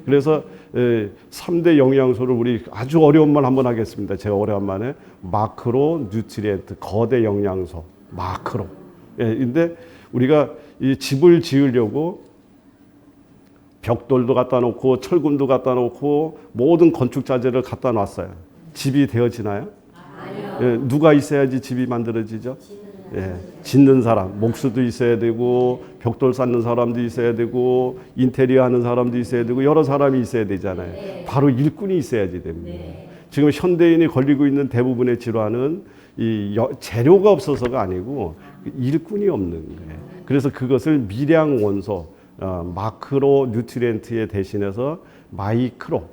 그래서 3대 영양소를 우리 아주 어려운 말 한번 하겠습니다. 제가 오래간만에 마크로 뉴트리엔트, 거대 영양소, 마크로. 근데 우리가 이 집을 지으려고 벽돌도 갖다 놓고 철근도 갖다 놓고 모든 건축 자재를 갖다 놨어요. 집이 되어지나요? 아니요. 누가 있어야지 집이 만들어지죠? 짓는 사람, 목수도 있어야 되고 벽돌 쌓는 사람도 있어야 되고 인테리어 하는 사람도 있어야 되고 여러 사람이 있어야 되잖아요. 바로 일꾼이 있어야지 됩니다. 지금 현대인이 걸리고 있는 대부분의 질환은 이 재료가 없어서가 아니고 일꾼이 없는 거예요. 그래서 그것을 미량 원소, 마크로 뉴트리엔트에 대신해서 마이크로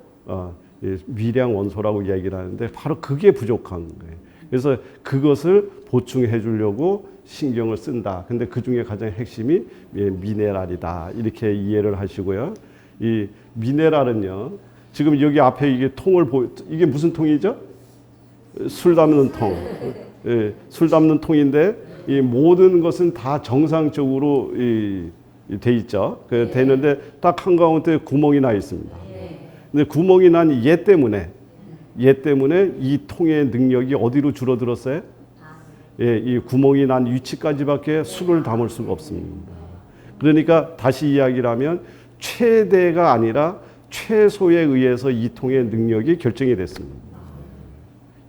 미량 원소라고 얘기를 하는데 바로 그게 부족한 거예요. 그래서 그것을 보충해 주려고 신경을 쓴다. 근데 그 중에 가장 핵심이 미네랄이다. 이렇게 이해를 하시고요. 이 미네랄은요. 지금 여기 앞에 이게 이게 무슨 통이죠? 술 담는 통. 예, 술 담는 통인데 이 모든 것은 다 정상적으로 돼 있죠. 그 되는데 딱 한가운데 구멍이 나 있습니다. 근데 구멍이 난 얘 때문에 이 통의 능력이 어디로 줄어들었어요? 예, 이 구멍이 난 위치까지밖에 술을 담을 수가 없습니다. 그러니까 다시 이야기를 하면 최대가 아니라 최소에 의해서 이 통의 능력이 결정이 됐습니다.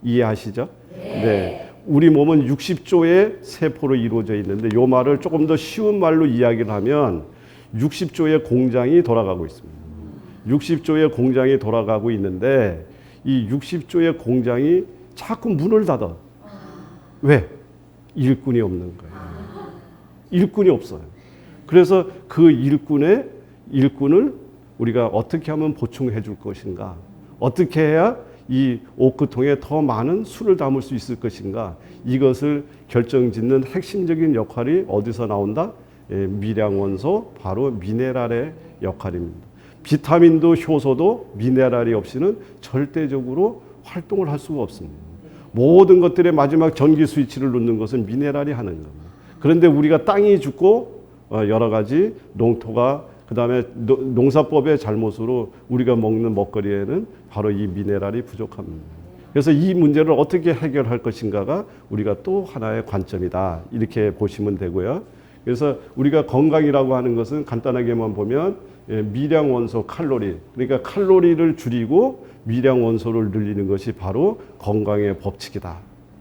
이해하시죠? 네. 우리 몸은 60조의 세포로 이루어져 있는데 이 말을 조금 더 쉬운 말로 이야기를 하면 60조의 공장이 돌아가고 있습니다. 60조의 공장이 돌아가고 있는데 이 60조의 공장이 자꾸 문을 닫아. 왜? 일꾼이 없는 거예요. 일꾼이 없어요. 그래서 그 일꾼을 우리가 어떻게 하면 보충해 줄 것인가? 어떻게 해야 이 오크통에 더 많은 술을 담을 수 있을 것인가? 이것을 결정짓는 핵심적인 역할이 어디서 나온다? 미량원소, 바로 미네랄의 역할입니다. 비타민도 효소도 미네랄이 없이는 절대적으로 활동을 할 수가 없습니다. 모든 것들의 마지막 전기 스위치를 놓는 것은 미네랄이 하는 겁니다. 그런데 우리가 땅이 죽고 여러 가지 농토가 그다음에 농사법의 잘못으로 우리가 먹는 먹거리에는 바로 이 미네랄이 부족합니다. 그래서 이 문제를 어떻게 해결할 것인가가 우리가 또 하나의 관점이다. 이렇게 보시면 되고요. 그래서 우리가 건강이라고 하는 것은 간단하게만 보면 미량 원소 칼로리, 그러니까 칼로리를 줄이고 미량 원소를 늘리는 것이 바로 건강의 법칙이다.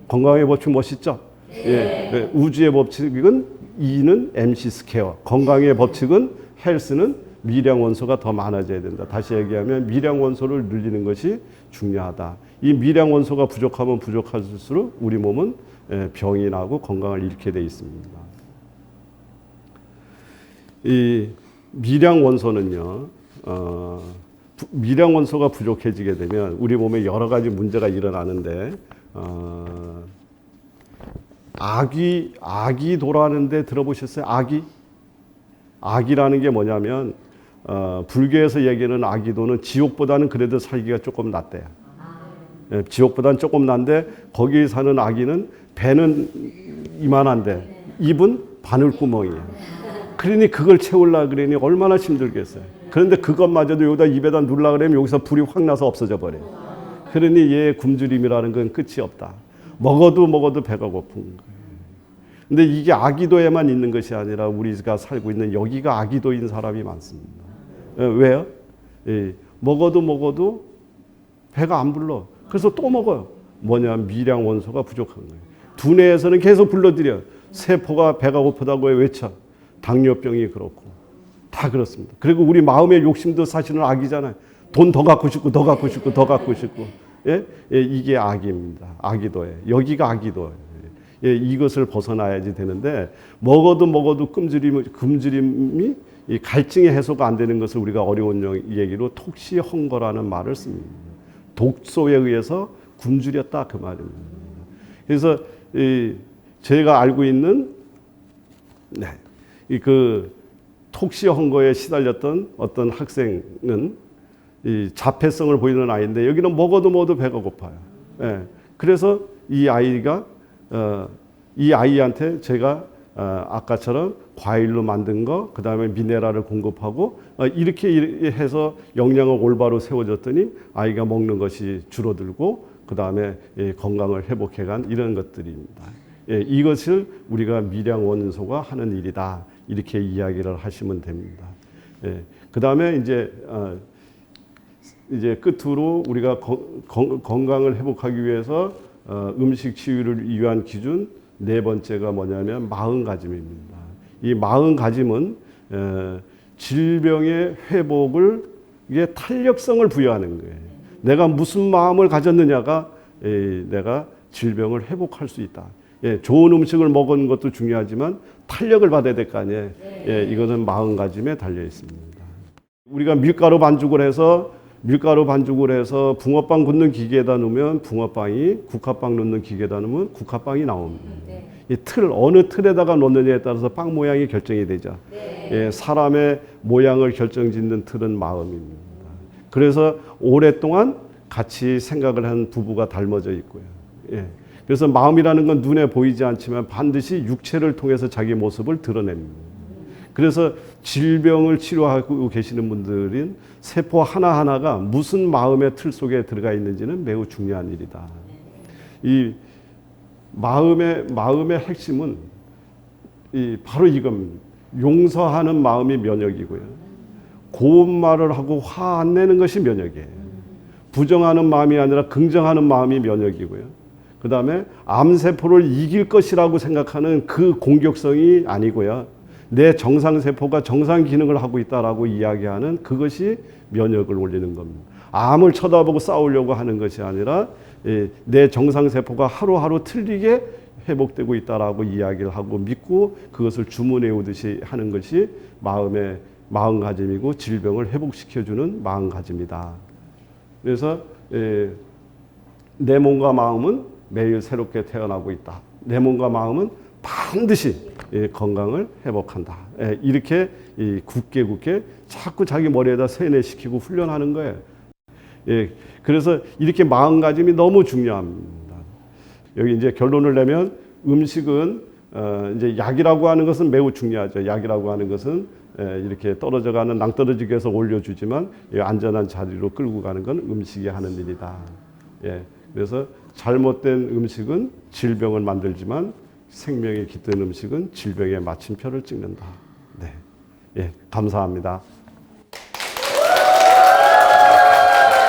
건강의 법칙 멋있죠? 예, 우주의 법칙은 E는 MC 스퀘어, 건강의 법칙은 헬스는 미량 원소가 더 많아져야 된다. 다시 얘기하면 미량 원소를 늘리는 것이 중요하다. 이 미량 원소가 부족하면 부족할수록 우리 몸은 병이 나고 건강을 잃게 돼 있습니다. 이 미량 원소는요, 미량 원소가 부족해지게 되면 우리 몸에 여러 가지 문제가 일어나는데, 악이 돌아가는데 들어보셨어요? 악이라는 게 뭐냐면, 불교에서 얘기하는 악이도는 지옥보다는 그래도 살기가 조금 낫대요. 지옥보다는 조금 난데, 거기 사는 악이는 배는 이만한데, 입은 바늘구멍이에요. 그러니 그걸 채우려고 그러니 얼마나 힘들겠어요. 그런데 그것마저도 여기다 입에다 누르려고 그러면 여기서 불이 확 나서 없어져 버려요. 그러니 얘의 굶주림이라는 건 끝이 없다. 먹어도 배가 고픈 거예요. 근데 이게 아기도에만 있는 것이 아니라 우리가 살고 있는 여기가 아기도인 사람이 많습니다. 왜요? 먹어도 배가 안 불러. 그래서 또 먹어요. 뭐냐? 미량 원소가 부족한 거예요. 두뇌에서는 계속 불러들여. 세포가 배가 고프다고 외쳐. 당뇨병이 그렇고 다 그렇습니다. 그리고 우리 마음의 욕심도 사실은 악이잖아요. 돈 더 갖고 싶고 더 갖고 싶고 더 갖고 싶고. 예? 이게 악입니다. 악이도예요. 여기가 악이도예요. 예, 이것을 벗어나야지 되는데 먹어도 굶주림이 이 갈증의 해소가 안 되는 것을 우리가 어려운 얘기로 톡시헝거라는 말을 씁니다. 독소에 의해서 굶주렸다 그 말입니다. 그래서 제가 알고 있는 그 톡시헝거에 시달렸던 어떤 학생은 이 자폐성을 보이는 아이인데 여기는 먹어도 배가 고파요. 예. 그래서 이 아이한테 제가 아까처럼 과일로 만든 거, 그 다음에 미네랄을 공급하고 이렇게 해서 영양을 올바로 세워줬더니 아이가 먹는 것이 줄어들고 그 다음에 건강을 회복해간 이런 것들입니다. 예, 이것을 우리가 미량 원소가 하는 일이다. 이렇게 이야기를 하시면 됩니다. 예, 그 다음에 이제 끝으로 우리가 건강을 회복하기 위해서 음식 치유를 위한 기준 네 번째가 뭐냐면 마음가짐입니다. 이 마음가짐은 질병의 회복을 이게 탄력성을 부여하는 거예요. 내가 무슨 마음을 가졌느냐가 내가 질병을 회복할 수 있다. 예, 좋은 음식을 먹은 것도 중요하지만 탄력을 받아야 될 거 아니에요. 예, 이거는 마음가짐에 달려 있습니다. 우리가 밀가루 반죽을 해서 붕어빵 굽는 기계에다 넣으면 붕어빵이, 국화빵 넣는 기계에다 넣으면 국화빵이 나옵니다. 이 어느 틀에다가 넣느냐에 따라서 빵 모양이 결정이 되죠. 예, 사람의 모양을 결정짓는 틀은 마음입니다. 그래서 오랫동안 같이 생각을 한 부부가 닮아져 있고요. 예. 그래서 마음이라는 건 눈에 보이지 않지만 반드시 육체를 통해서 자기 모습을 드러냅니다. 그래서 질병을 치료하고 계시는 분들은 세포 하나하나가 무슨 마음의 틀 속에 들어가 있는지는 매우 중요한 일이다. 이 마음의 핵심은 바로 이겁니다. 용서하는 마음이 면역이고요. 고운 말을 하고 화 안 내는 것이 면역이에요. 부정하는 마음이 아니라 긍정하는 마음이 면역이고요. 그 다음에 암세포를 이길 것이라고 생각하는 그 공격성이 아니고요. 내 정상세포가 정상 기능을 하고 있다라고 이야기하는 그것이 면역을 올리는 겁니다. 암을 쳐다보고 싸우려고 하는 것이 아니라 내 정상세포가 하루하루 틀리게 회복되고 있다라고 이야기를 하고 믿고 그것을 주문해 오듯이 하는 것이 마음의 마음가짐이고 질병을 회복시켜주는 마음가짐이다. 그래서 내 몸과 마음은 매일 새롭게 태어나고 있다. 내 몸과 마음은 반드시 건강을 회복한다. 이렇게 굳게 자꾸 자기 머리에다 세뇌시키고 훈련하는 거예요. 그래서 이렇게 마음가짐이 너무 중요합니다. 여기 이제 결론을 내면 음식은 이제 약이라고 하는 것은 매우 중요하죠. 약이라고 하는 것은 이렇게 떨어져가는 낭떠러지기 위해서 올려주지만 안전한 자리로 끌고 가는 건 음식이 하는 일이다. 그래서 잘못된 음식은 질병을 만들지만 생명이 깃든 음식은 질병의 마침표를 찍는다. 네, 감사합니다.